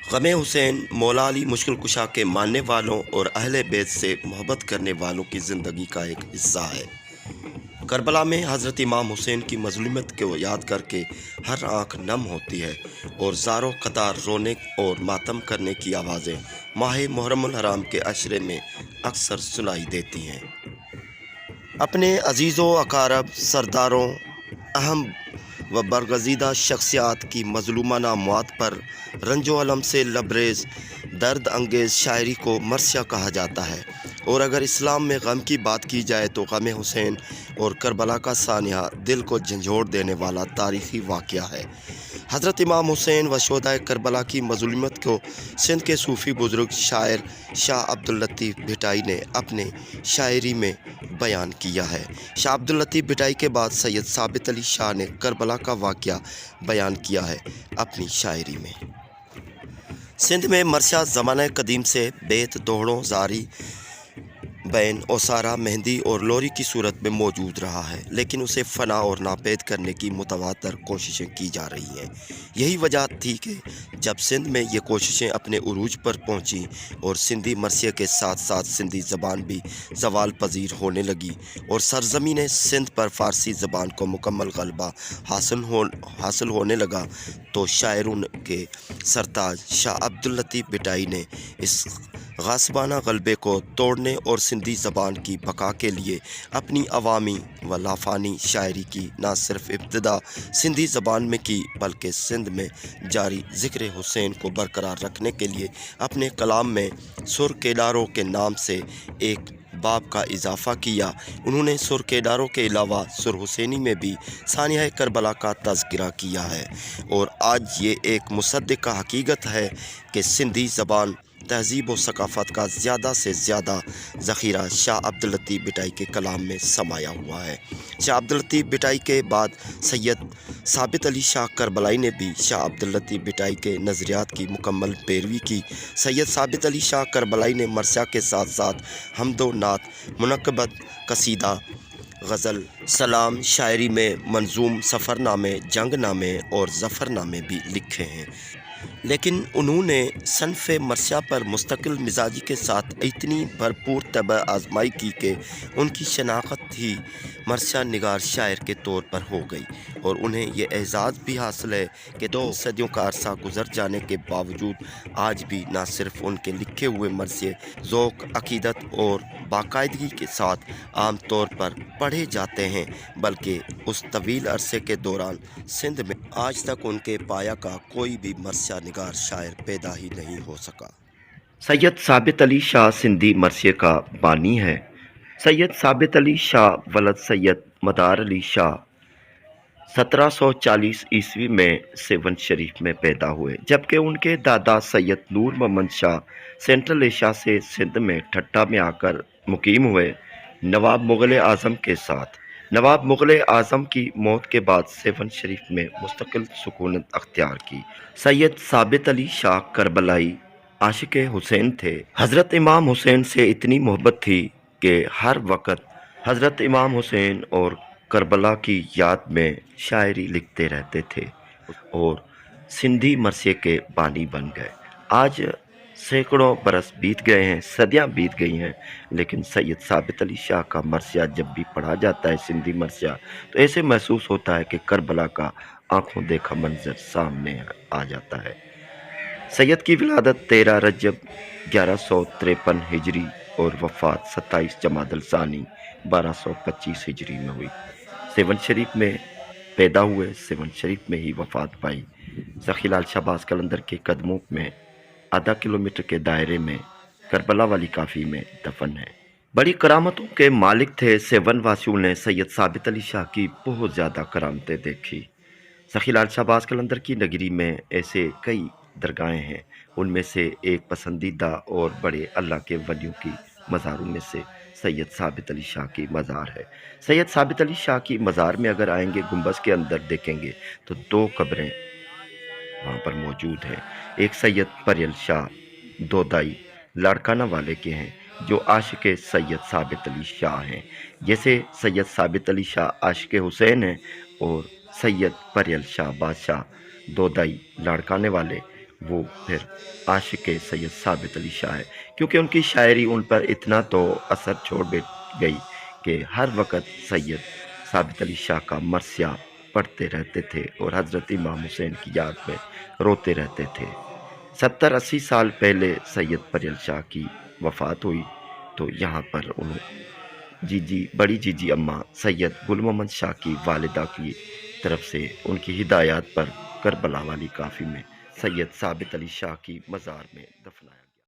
غم حسین مولا علی مشکل کشا کے ماننے والوں اور اہل بیت سے محبت کرنے والوں کی زندگی کا ایک حصہ ہے۔ کربلا میں حضرت امام حسین کی مظلومیت کو یاد کر کے ہر آنکھ نم ہوتی ہے اور زاروں قطار رونے اور ماتم کرنے کی آوازیں ماہ محرم الحرام کے عشرے میں اکثر سنائی دیتی ہیں۔ اپنے عزیز و اقارب، سرداروں، اہم و برگزیدہ شخصیات کی مظلومانہ موت پر رنج و الم سے لبریز درد انگیز شاعری کو مرثیہ کہا جاتا ہے، اور اگر اسلام میں غم کی بات کی جائے تو غم حسین اور کربلا کا سانحہ دل کو جھنجھوڑ دینے والا تاریخی واقعہ ہے۔ حضرت امام حسین و شہدائے کربلا کی مظلومیت کو سندھ کے صوفی بزرگ شاعر شاہ عبداللطیف بھٹائی نے اپنے شاعری میں بیان کیا ہے۔ شاہ عبداللطیف بھٹائی کے بعد سید ثابت علی شاہ نے کربلا کا واقعہ بیان کیا ہے اپنی شاعری میں۔ سندھ میں مرثیہ زمانہ قدیم سے بیت، دوہڑوں، زاری، بین، اوسارا، مہندی اور لوری کی صورت میں موجود رہا ہے، لیکن اسے فنا اور ناپید کرنے کی متواتر کوششیں کی جا رہی ہیں۔ یہی وجہ تھی کہ جب سندھ میں یہ کوششیں اپنے عروج پر پہنچیں اور سندھی مرثیے کے ساتھ ساتھ سندھی زبان بھی زوال پذیر ہونے لگی اور سرزمین سندھ پر فارسی زبان کو مکمل غلبہ حاصل ہونے لگا، تو شاعروں کے سرتاج شاہ عبداللطیف بھٹائی نے اس غاصبانہ غلبے کو توڑنے اور سندھی زبان کی بقا کے لیے اپنی عوامی و لافانی شاعری کی نہ صرف ابتدا سندھی زبان میں کی، بلکہ سندھ میں جاری ذکر حسین کو برقرار رکھنے کے لیے اپنے کلام میں سر کیداروں کے نام سے ایک باب کا اضافہ کیا۔ انہوں نے سر کیداروں کے علاوہ سر حسینی میں بھی سانحہ کربلا کا تذکرہ کیا ہے، اور آج یہ ایک مصدقہ حقیقت ہے کہ سندھی زبان، تہذیب و ثقافت کا زیادہ سے زیادہ ذخیرہ شاہ عبداللطیف بھٹائی کے کلام میں سمایا ہوا ہے۔ شاہ عبداللطیف بھٹائی کے بعد سید ثابت علی شاہ کربلائی نے بھی شاہ عبداللطیف بھٹائی کے نظریات کی مکمل پیروی کی۔ سید ثابت علی شاہ کربلائی نے مرثیہ کے ساتھ ساتھ حمد و نعت، منقبت، قصیدہ، غزل، سلام، شاعری میں منظوم، سفر نامے، جنگ نامے اور ظفر نامے بھی لکھے ہیں، لیکن انہوں نے صنف مرثیہ پر مستقل مزاجی کے ساتھ اتنی بھرپور طبع آزمائی کی کہ ان کی شناخت ہی مرثیہ نگار شاعر کے طور پر ہو گئی، اور انہیں یہ اعزاز بھی حاصل ہے کہ 2 صدیوں کا عرصہ گزر جانے کے باوجود آج بھی نہ صرف ان کے لکھے ہوئے مرثیے ذوق، عقیدت اور باقاعدگی کے ساتھ عام طور پر پڑھے جاتے ہیں، بلکہ اس طویل عرصے کے دوران سندھ میں آج تک ان کے پایا کا کوئی بھی مرثیہ نگار شاعر پیدا ہی نہیں ہو سکا۔ سید ثابت علی شاہ سندھی مرثیے کا بانی ہے۔ سید ثابت علی شاہ ولد سید مدار علی شاہ 1740 عیسوی میں سیون شریف میں پیدا ہوئے، جبکہ ان کے دادا سید نور محمد شاہ سینٹرل ایشیا سے سندھ میں ٹھٹہ میں آ کر مقیم ہوئے۔ نواب مغل اعظم کے ساتھ نواب مغل اعظم کی موت کے بعد سیون شریف میں مستقل سکونت اختیار کی۔ سید ثابت علی شاہ کربلائی عاشق حسین تھے۔ حضرت امام حسین سے اتنی محبت تھی کہ ہر وقت حضرت امام حسین اور کربلا کی یاد میں شاعری لکھتے رہتے تھے اور سندھی مرثیے کے بانی بن گئے۔ آج سینکڑوں برس بیت گئے ہیں، صدیاں بیت گئی ہیں، لیکن سید ثابت علی شاہ کا مرثیہ جب بھی پڑھا جاتا ہے، سندھی مرثیہ، تو ایسے محسوس ہوتا ہے کہ کربلا کا آنکھوں دیکھا منظر سامنے آ جاتا ہے۔ سید کی ولادت 13 رجب 1153 ہجری اور وفات 27 جمادی الثانی 1225 ہجری میں ہوئی۔ سیون شریف میں پیدا ہوئے، سیون شریف میں ہی وفات پائی۔ سخی لال شہباز قلندر کے قدموں میں آدھا کلومیٹر کے دائرے میں کربلا والی کافی میں دفن ہے۔ بڑی کرامتوں کے مالک تھے سیون واسیوں نے سید ثابت علی شاہ کی بہت زیادہ کرامتیں دیکھی۔ سخی لال شہباز قلندر کی نگری میں ایسے کئی درگاہیں ہیں، ان میں سے ایک پسندیدہ اور بڑے اللہ کے ولیوں کی مزاروں میں سے سید ثابت علی شاہ کی مزار ہے۔ سید ثابت علی شاہ کی مزار میں اگر آئیں گے، گنبد کے اندر دیکھیں گے تو 2 قبریں وہاں پر موجود ہیں۔ ایک سید پریل شاہ دودائی لاڑکانہ والے کے ہیں، جو عاشق سید ثابت علی شاہ ہیں، جیسے سید ثابت علی شاہ عاشق حسین ہیں، اور سید پریل شاہ بادشاہ دودائی لاڑکانے والے وہ پھر عاشق سید ثابت علی شاہ ہے، کیونکہ ان کی شاعری ان پر اتنا تو اثر چھوڑ گئی کہ ہر وقت سید ثابت علی شاہ کا مرثیہ پڑھتے رہتے تھے اور حضرت امام حسین کی یاد میں روتے رہتے تھے۔ 70-80 سال پہلے سید پریل شاہ کی وفات ہوئی تو یہاں پر بڑی جی جی اماں سید گل محمد شاہ کی والدہ کی طرف سے ان کی ہدایات پر کربلا والی کافی میں سید ثابت علی شاہ کی مزار میں دفنایا گیا۔